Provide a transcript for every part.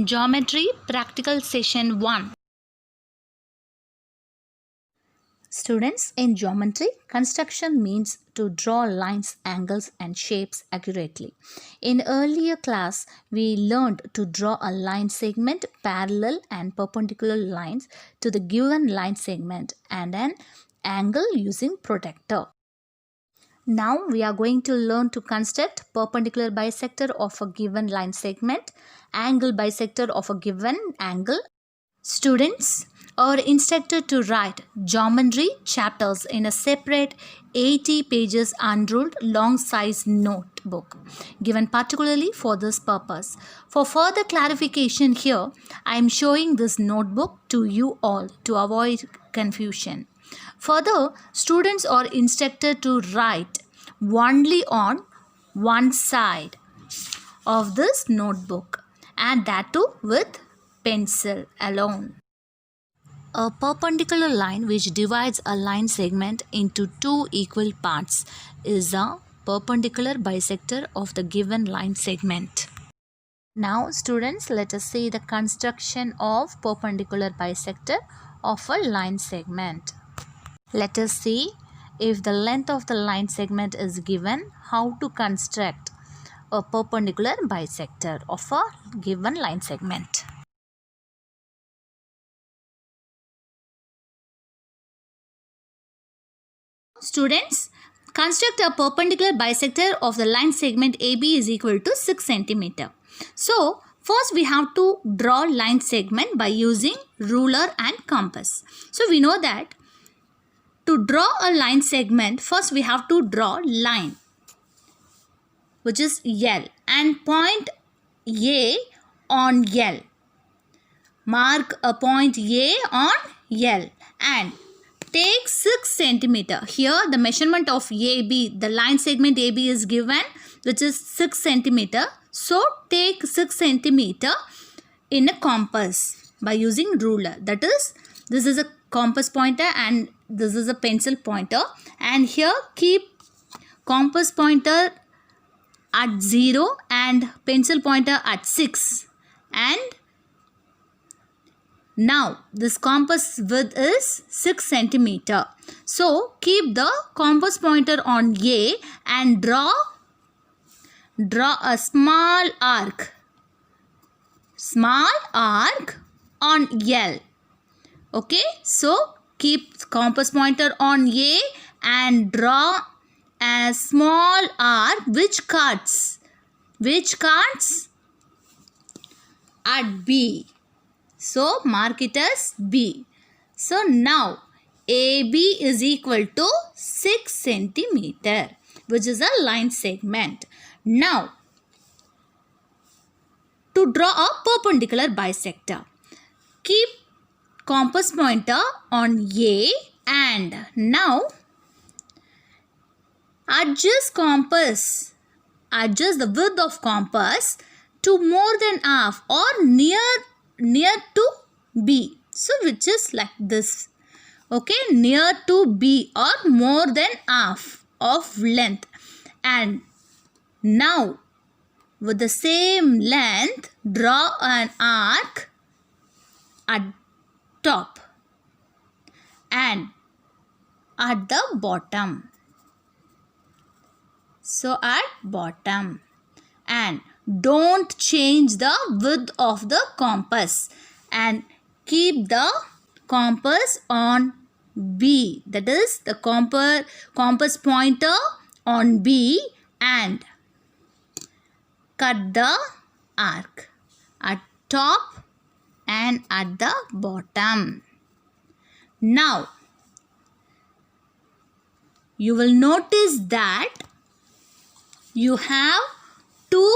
Geometry Practical Session 1. Students, in geometry, construction means to draw lines, angles and shapes accurately. In earlier class, we learned to draw a line segment, parallel and perpendicular lines to the given line segment and an angle using protractor. Now we are going to learn to construct perpendicular bisector of a given line segment, angle bisector of a given angle. Students are instructed to write geometry chapters in a separate 80 pages unruled long size notebook given particularly for this purpose. For further clarification here, I am showing this notebook to you all to avoid confusion. Further, students are instructed to write only on one side of this notebook and that too with pencil alone. A perpendicular line which divides a line segment into two equal parts is a perpendicular bisector of the given line segment. Now students, let us see the construction of perpendicular bisector of a line segment. Let us see, if the length of the line segment is given, how to construct a perpendicular bisector of a given line segment. Students, construct a perpendicular bisector of the line segment AB is equal to 6 cm. So, first we have to draw line segment by using ruler and compass. So, we know that to draw a line segment, first we have to draw line which is L and point A on L. Mark a point A on L and take 6 cm. Here the measurement of AB, the line segment AB is given, which is 6 cm. So take 6 cm in a compass by using ruler. That is, this is a compass pointer and this is a pencil pointer. And here keep compass pointer at 0 and pencil pointer at 6. And now this compass width is 6 cm. So keep the compass pointer on A and draw a small arc on L. Okay, so keep compass pointer on A and draw a small arc which cuts at B. So mark it as B. So now AB is equal to 6 cm, which is a line segment. Now to draw a perpendicular bisector, keep compass pointer on A and now adjust the width of compass to more than half or near to B. So which is like this. Okay, near to B or more than half of length. And now with the same length, draw an arc at top and at the bottom. So at bottom, and don't change the width of the compass and keep the compass on B. That is the compass pointer on B and cut the arc at top and at the bottom. Now you will notice that you have two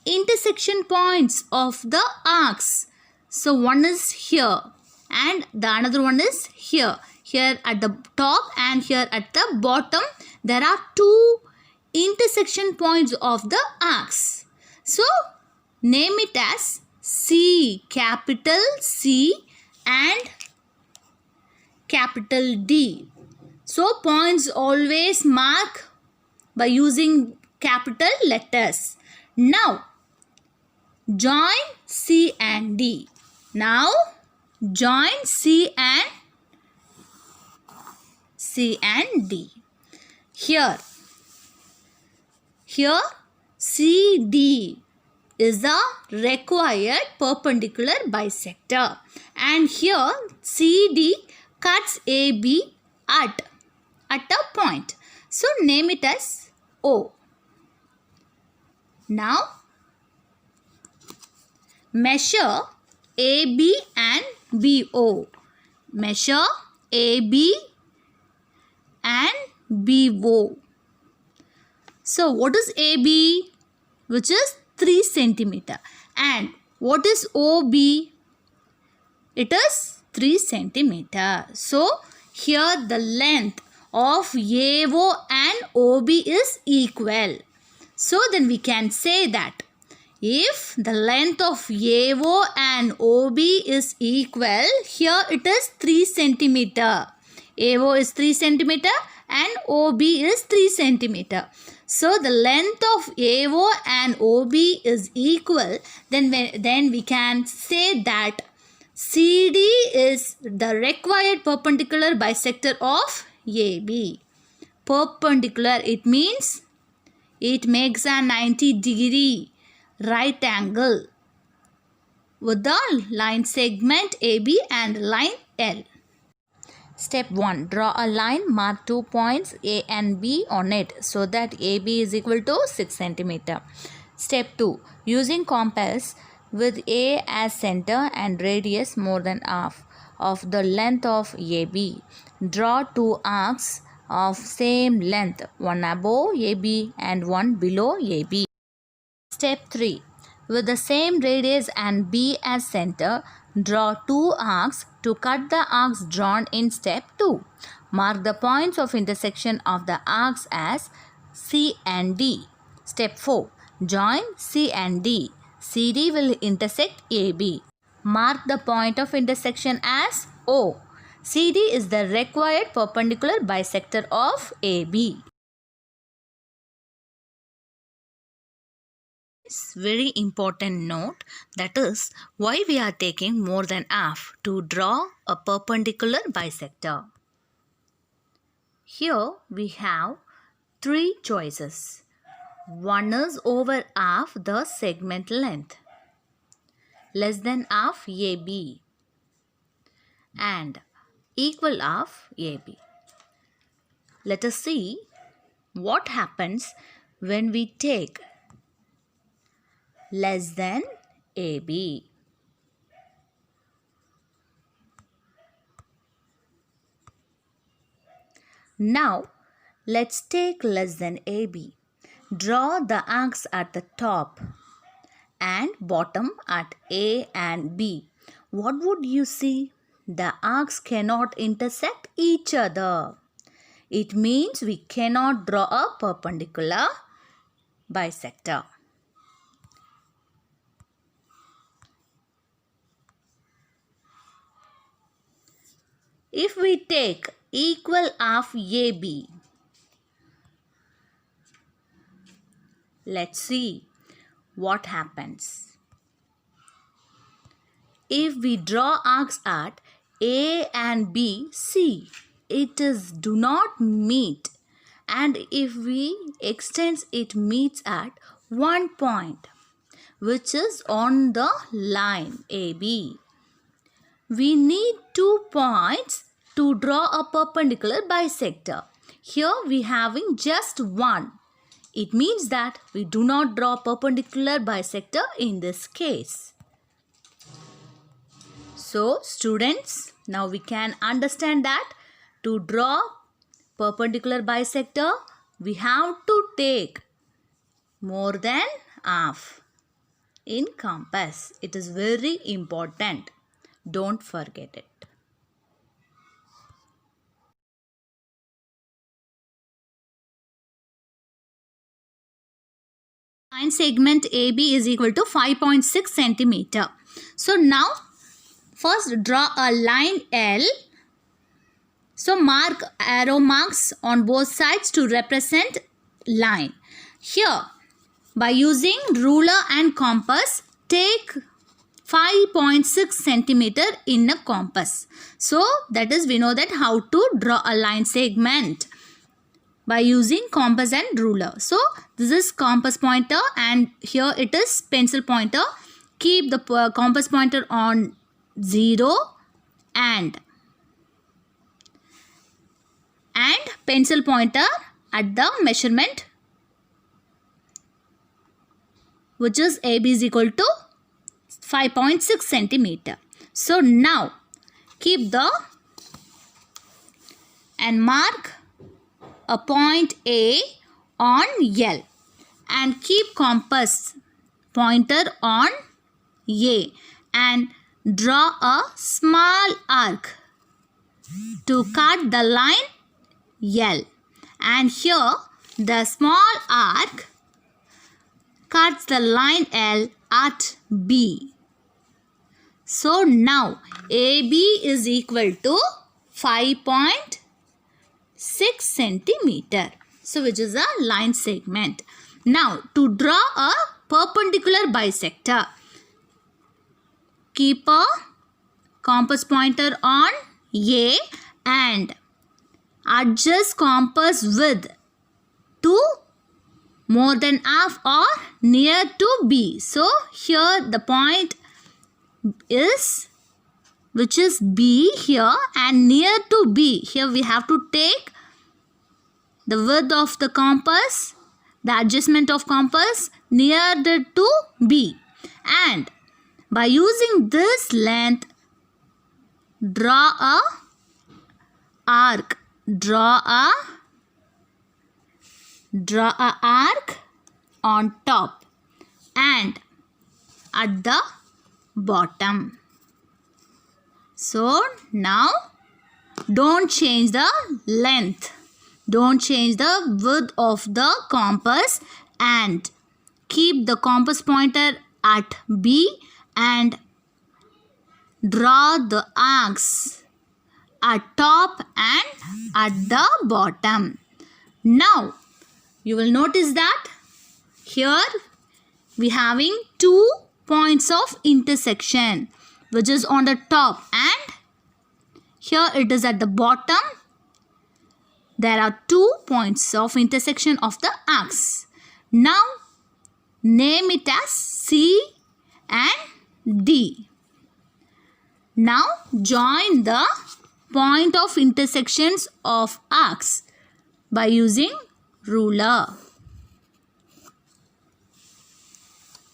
intersection points of the arcs. So one is here and the another one is here. Here at the top and here at the bottom there are two intersection points of the arcs. So name it as C, capital C and capital D. So points always mark by using capital letters. Now Join C and D. Now join C and D. Here CD is the required perpendicular bisector, and here CD cuts AB at a point. So name it as O. Now measure AB and BO. Measure AB and BO. So what is AB? Which is 3 centimeter. And what is OB? It is 3 centimeter. So here the length of AO and OB is equal. So then we can say that if the length of AO and OB is equal, here it is 3 centimeter. AO is 3 centimeter and OB is 3 centimeter. So the length of AO and OB is equal. Then we can say that CD is the required perpendicular bisector of AB. Perpendicular, it means it makes a 90-degree right angle with the line segment AB and line L. Step 1. Draw a line, mark 2 points A and B on it so that AB is equal to 6 cm. Step 2. Using compass with A as center and radius more than half of the length of AB. Draw 2 arcs of same length, one above AB and one below AB. Step 3. With the same radius and B as center, draw 2 arcs to cut the arcs drawn in step 2. Mark the points of intersection of the arcs as C and D. Step 4. Join C and D. CD will intersect AB. Mark the point of intersection as O. CD is the required perpendicular bisector of AB. Very important note, that is why we are taking more than half to draw a perpendicular bisector. Here we have 3 choices. One is over half the segment length, less than half AB, and equal half AB. Let us see what happens when we take less than AB. Now let's take less than AB. Draw the arcs at the top and bottom at A and B. What would you see? The arcs cannot intersect each other. It means we cannot draw a perpendicular bisector. If we take equal half AB, let's see what happens. If we draw arcs at A and B, see, it is do not meet, and if we extend it meets at one point, which is on the line AB. We need 2 points to draw a perpendicular bisector. Here we having just one. It means that we do not draw perpendicular bisector in this case. So students, now we can understand that to draw perpendicular bisector, we have to take more than half in compass. It is very important. Don't forget it. Line segment AB is equal to 5.6 centimeter. So now first draw a line L. So mark arrow marks on both sides to represent line. Here by using ruler and compass, take 5.6 centimeter in a compass. So that is, we know that how to draw a line segment by using compass and ruler. So this is compass pointer and here it is pencil pointer. Keep the compass pointer on 0 and pencil pointer at the measurement, which is AB is equal to 5.6 centimeter. So now keep and mark a point A on L and keep compass pointer on A and draw a small arc to cut the line L, and here the small arc cuts the line L at B. So now AB is equal to 5.6 centimeter. So which is a line segment. Now to draw a perpendicular bisector, keep a compass pointer on A and adjust compass width to more than half or near to B. So here the point is, which is B here, and near to B, here we have to take the width of the compass, the adjustment of compass near to B, and by using this length draw a arc, draw a arc on top and at the bottom. So now don't change the length, don't change the width of the compass, and keep the compass pointer at B and draw the arcs at top and at the bottom. Now you will notice that here we having 2 points of intersection, which is on the top and here it is at the bottom. There are 2 points of intersection of the arcs. Now name it as C and D. Now join the point of intersections of arcs by using ruler.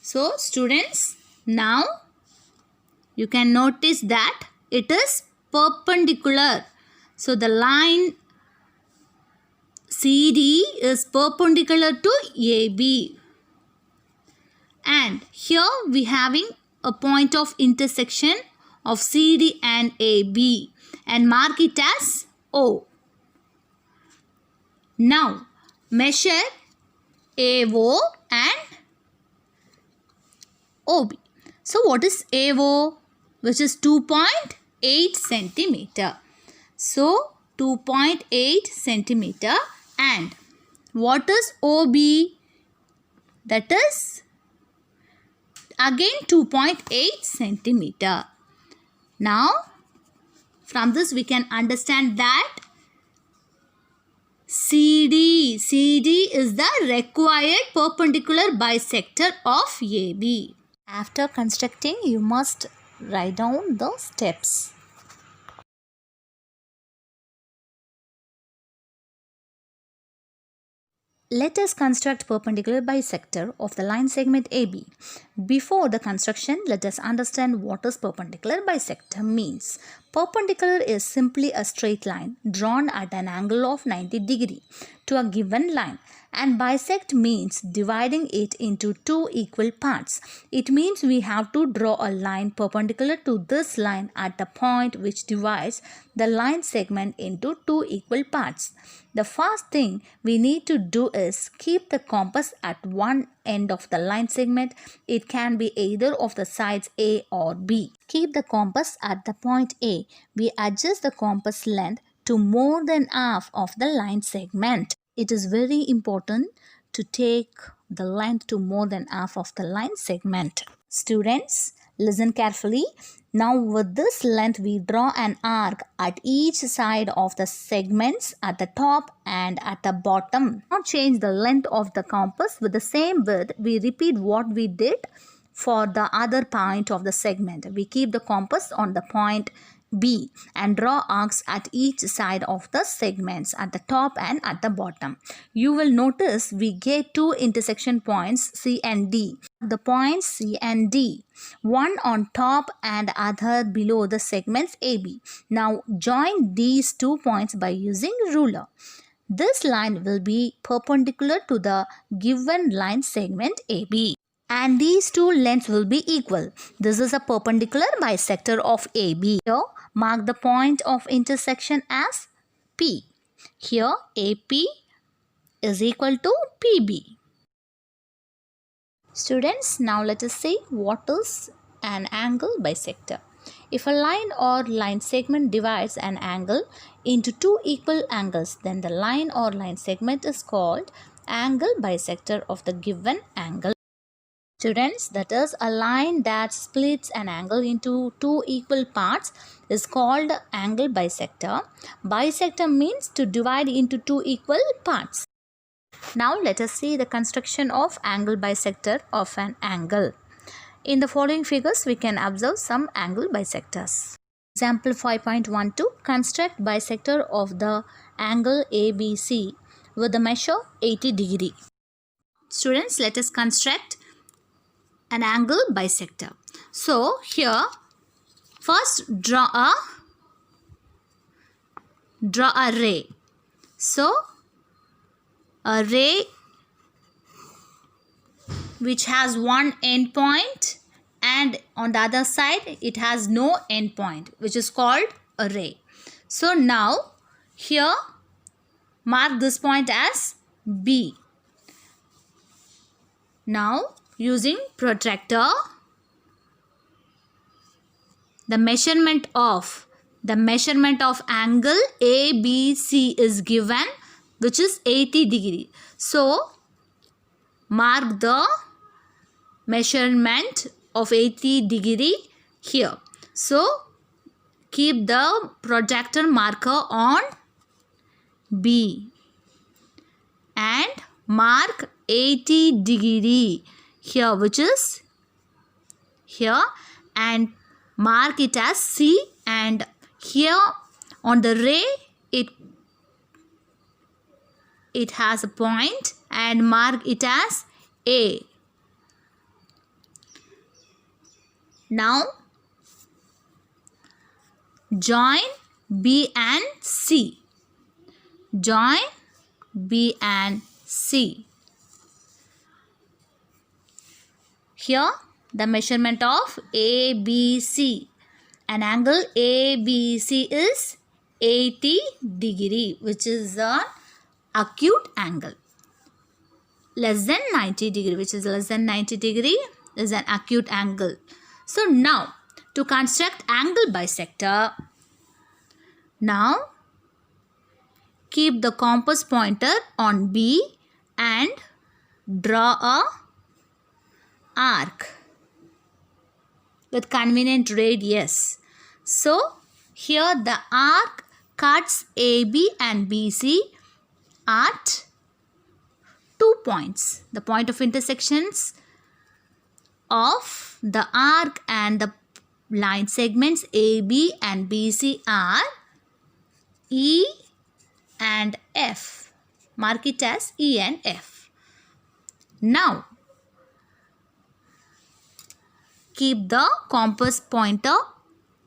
So students, now you can notice that it is perpendicular. So the line CD is perpendicular to AB. And here we having a point of intersection of CD and AB and mark it as O. Now measure AO and OB. So what is AO? Which is 2.8 centimeter. So 2.8 centimeter. And what is OB? That is again 2.8 centimeter. Now from this we can understand that CD is the required perpendicular bisector of AB. After constructing, you must write down the steps. Let us construct perpendicular bisector of the line segment AB. Before the construction, let us understand what is perpendicular bisector means. Perpendicular is simply a straight line drawn at an angle of 90 degree to a given line, and bisect means dividing it into two equal parts. It means we have to draw a line perpendicular to this line at a point which divides the line segment into two equal parts. The first thing we need to do is keep the compass at one end of the line segment. It can be either of the sides A or B. Keep the compass at the point A. We adjust the compass length to more than half of the line segment. It is very important to take the length to more than half of the line segment. Students, listen carefully. Now with this length we draw an arc at each side of the segments at the top and at the bottom. Now change the length of the compass with the same width. We repeat what we did for the other point of the segment. We keep the compass on the point B and draw arcs at each side of the segments at the top and at the bottom. You will notice we get two intersection points C and D. The points C and D, one on top and other below the segments AB. Now join these 2 points by using ruler. This line will be perpendicular to the given line segment AB. And these two lengths will be equal. This is a perpendicular bisector of AB. Here, mark the point of intersection as P. Here, AP is equal to PB. Students, now let us see what is an angle bisector. If a line or line segment divides an angle into two equal angles, then the line or line segment is called angle bisector of the given angle. Students, that is, a line that splits an angle into two equal parts is called angle bisector. Bisector means to divide into two equal parts. Now let us see the construction of angle bisector of an angle. In the following figures, we can observe some angle bisectors. Example 5.12, construct bisector of the angle ABC with the measure 80 degree. Students, let us construct an angle bisector. So here, first draw a ray. So a ray which has one end point and on the other side it has no end point, which is called a ray. So now here mark this point as B. Now using protractor, the measurement of angle ABC is given, which is 80 degree. So mark the measurement of 80 degree here. So keep the protractor marker on B and mark 80 degree here, which is here, and mark it as C, and here on the ray it has a point and mark it as A. Now join B and C. Join B and C. Here the measurement of ABC. An angle ABC is 80 degree, which is an acute angle. Less than 90 degree, which is less than 90 degree, is an acute angle. So now to construct angle bisector, now keep the compass pointer on B and draw a arc with convenient radius. So here the arc cuts AB and BC at 2 points. The point of intersections of the arc and the line segments AB and BC are E and F. Mark it as E and F. Now keep the compass pointer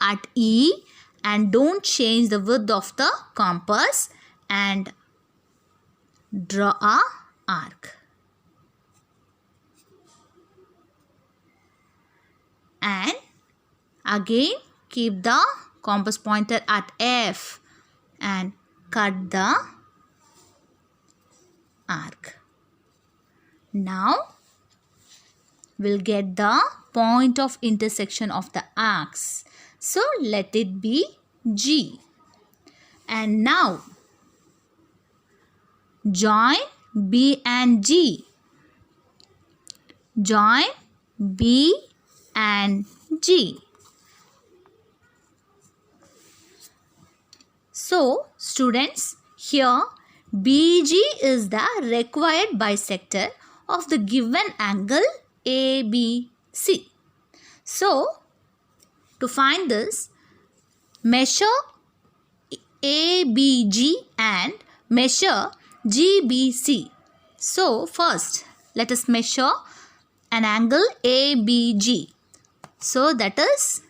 at E and don't change the width of the compass and draw a arc. And again keep the compass pointer at F and cut the arc. Now we'll get the point of intersection of the arcs. So let it be G. And now join B and G. Join B and G. So, students, here BG is the required bisector of the given angle ABC. So, to find this, measure ABG and measure GBC. So, first, let us measure an angle ABG. So, that is,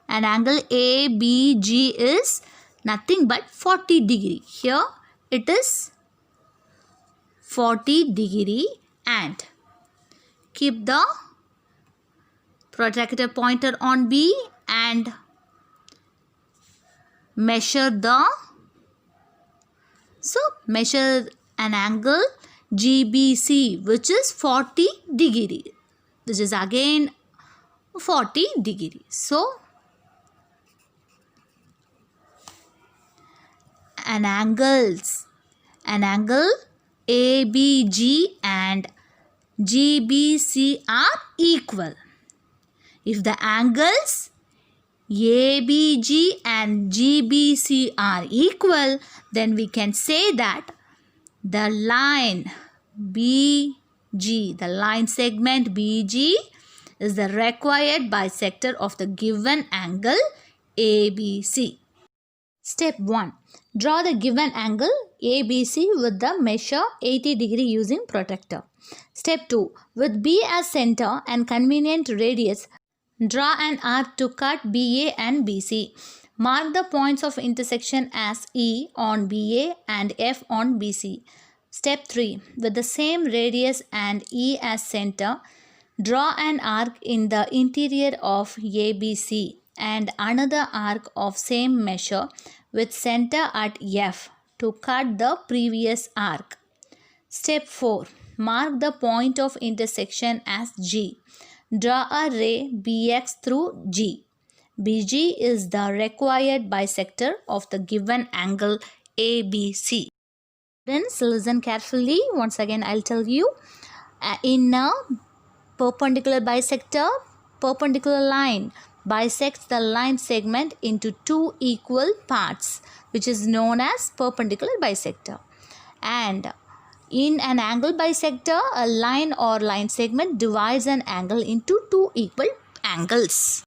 an angle ABG is nothing but 40 degree. Here, it is 40 degree, and keep the protractor pointer on B and measure an angle GBC, which is 40 degree. This is again 40 degree. So, an angle ABG and GBC are equal. If the angles ABG and GBC are equal, then we can say that the line BG, the line segment BG, is the required bisector of the given angle ABC. Step 1. Draw the given angle ABC with the measure 80 degree using protractor. Step 2. With B as center and convenient radius, draw an arc to cut BA and BC. Mark the points of intersection as E on BA and F on BC. Step 3. With the same radius and E as center, draw an arc in the interior of ABC and another arc of same measure with center at F to cut the previous arc. Step 4. Mark the point of intersection as G. Draw a ray BX through G. BG is the required bisector of the given angle ABC. Students, listen carefully. Once again, I'll tell you. In a perpendicular bisector, perpendicular line bisects the line segment into two equal parts, which is known as perpendicular bisector. And in an angle bisector, a line or line segment divides an angle into two equal angles.